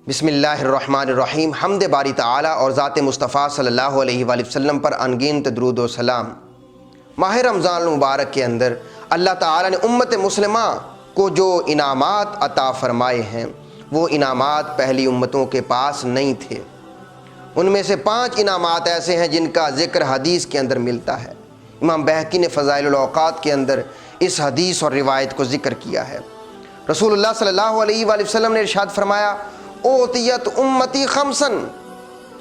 بسم اللہ الرحمن الرحیم۔ حمد باری تعالی اور ذات مصطفیٰ صلی اللہ علیہ وآلہ وسلم پر انگنت درود و سلام۔ ماہ رمضان المبارک کے اندر اللہ تعالی نے امت مسلمہ کو جو انعامات عطا فرمائے ہیں وہ انعامات پہلی امتوں کے پاس نہیں تھے۔ ان میں سے 5 انعامات ایسے ہیں جن کا ذکر حدیث کے اندر ملتا ہے۔ امام بحقی نے فضائل الاوقات کے اندر اس حدیث اور روایت کو ذکر کیا ہے۔ رسول اللہ صلی اللہ علیہ وآلہ وسلم نے ارشاد فرمایا، اوتیت امتی خمسن،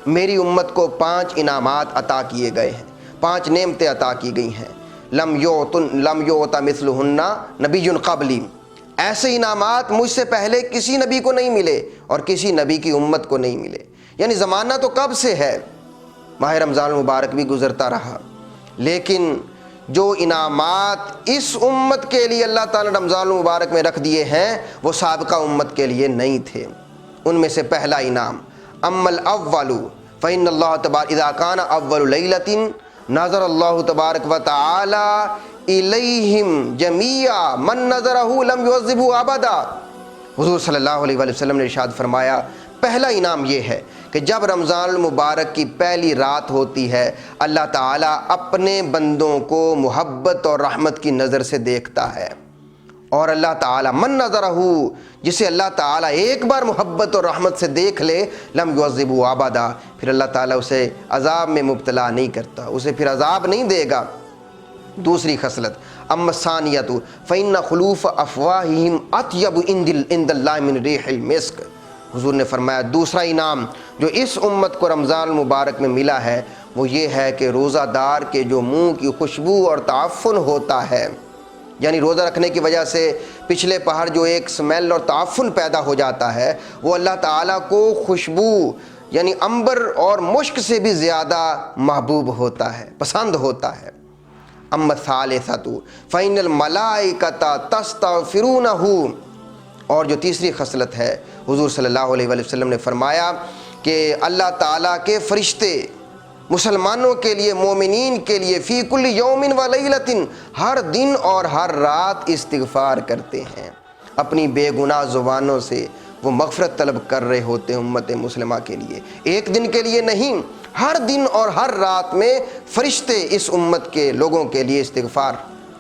میری امت کو 5 انعامات عطا کیے گئے ہیں، 5 نعمتیں عطا کی گئی ہیں۔ لم یعط مثلہن نبی قبلی، ایسے انعامات مجھ سے پہلے کسی نبی کو نہیں ملے اور کسی نبی کی امت کو نہیں ملے۔ یعنی زمانہ تو کب سے ہے، ماہ رمضان المبارک بھی گزرتا رہا، لیکن جو انعامات اس امت کے لیے اللہ تعالی نے رمضان المبارک میں رکھ دیے ہیں وہ سابقہ امت کے لیے نہیں تھے۔ ان میں سے پہلا انعام، اما الاول فإن اللہ تبارک اذا کان اول لیلۃ نظر اللہ تبارک و تعالی الیہم جمیعا من نظرہ لم یعذبہ ابدا۔ حضور صلی اللہ علیہ وآلہ وسلم نے ارشاد فرمایا، پہلا انعام یہ ہے کہ جب رمضان المبارک کی پہلی رات ہوتی ہے اللہ تعالیٰ اپنے بندوں کو محبت اور رحمت کی نظر سے دیکھتا ہے، اور اللہ تعالیٰ من نظرہ، جسے اللہ تعالیٰ ایک بار محبت اور رحمت سے دیکھ لے، لم یعذبہ ابدا، پھر اللہ تعالیٰ اسے عذاب میں مبتلا نہیں کرتا، اسے پھر عذاب نہیں دے گا۔ دوسری خصلت، اما الثانیۃ فإن خلوف افواہہم اطیب عند اللہ من ریح المسک۔ حضور نے فرمایا دوسرا انعام جو اس امت کو رمضان المبارک میں ملا ہے وہ یہ ہے کہ روزہ دار کے جو منہ کی خوشبو اور تعفن ہوتا ہے، یعنی روزہ رکھنے کی وجہ سے پچھلے پہر جو ایک سمیل اور تعفن پیدا ہو جاتا ہے وہ اللہ تعالیٰ کو خوشبو یعنی عنبر اور مشک سے بھی زیادہ محبوب ہوتا ہے، پسند ہوتا ہے۔ اما الثالثۃ فإن الملائکۃ تستغفرونہ، اور جو تیسری خصلت ہے حضور صلی اللہ علیہ وآلہ وسلم نے فرمایا کہ اللہ تعالیٰ کے فرشتے مسلمانوں کے لیے، مومنین کے لیے فی کل یوم و لیلۃ، ہر دن اور ہر رات استغفار کرتے ہیں، اپنی بے گناہ زبانوں سے وہ مغفرت طلب کر رہے ہوتے ہیں امت مسلمہ کے لیے، ایک دن کے لیے نہیں، ہر دن اور ہر رات میں فرشتے اس امت کے لوگوں کے لیے استغفار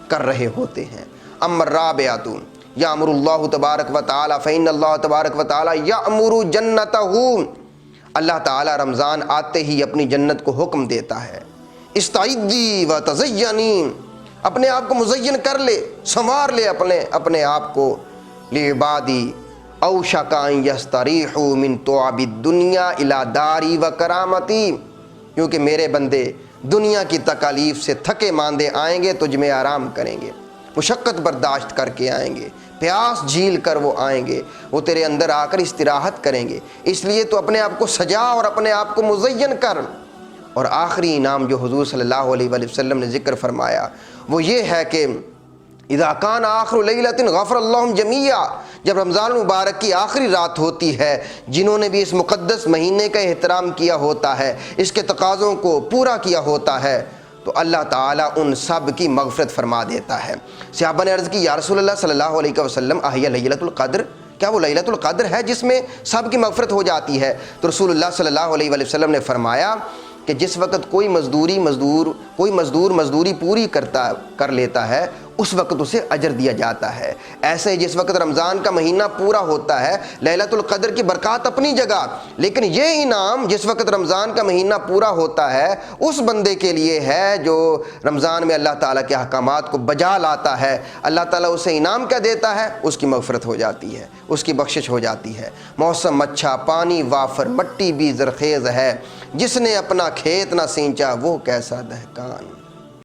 کر رہے ہوتے ہیں۔ اما الرابعۃ یأمر اللہ تبارک و تعالی فإن اللہ تبارک و تعالی یأمر جنتہ، اللہ تعالیٰ رمضان آتے ہی اپنی جنت کو حکم دیتا ہے، استعدی و تزینی، اپنے آپ کو مزین کر لے، سنوار لے اپنے آپ کو، لعبادی اوشک ان یستریحوا من تعب الدنیا الی داری و کرامتی، کیونکہ میرے بندے دنیا کی تکالیف سے تھکے ماندے آئیں گے، تجھ میں آرام کریں گے، مشقت برداشت کر کے آئیں گے، پیاس جھیل کر وہ آئیں گے، وہ تیرے اندر آ کر استراحت کریں گے، اس لیے تو اپنے آپ کو سجا اور اپنے آپ کو مزین کر۔ اور آخری انعام جو حضور صلی اللہ علیہ وآلہ وسلم نے ذکر فرمایا وہ یہ ہے کہ اذا کان آخر لیلۃ غفر اللہم جمیعا، جب رمضان المبارک کی آخری رات ہوتی ہے، جنہوں نے بھی اس مقدس مہینے کا احترام کیا ہوتا ہے، اس کے تقاضوں کو پورا کیا ہوتا ہے، تو اللہ تعالیٰ ان سب کی مغفرت فرما دیتا ہے۔ صحابہ نے عرض کی، یا رسول اللہ صلی اللہ علیہ وسلم اہی لیلۃ القدر، کیا وہ لیلۃ القدر ہے جس میں سب کی مغفرت ہو جاتی ہے؟ تو رسول اللہ صلی اللہ علیہ وآلہ وسلم نے فرمایا کہ جس وقت کوئی مزدور مزدوری پوری کر لیتا ہے اس وقت اسے اجر دیا جاتا ہے، ایسے جس وقت رمضان کا مہینہ پورا ہوتا ہے لیلۃ القدر کی برکات اپنی جگہ، لیکن یہ انعام جس وقت رمضان کا مہینہ پورا ہوتا ہے اس بندے کے لیے ہے جو رمضان میں اللہ تعالیٰ کے احکامات کو بجا لاتا ہے، اللہ تعالیٰ اسے انعام کیا دیتا ہے؟ اس کی مغفرت ہو جاتی ہے، اس کی بخشش ہو جاتی ہے۔ موسم اچھا، پانی وافر، مٹی بھی زرخیز ہے، جس نے اپنا کھیت نہ سینچا وہ کیسا دہقان۔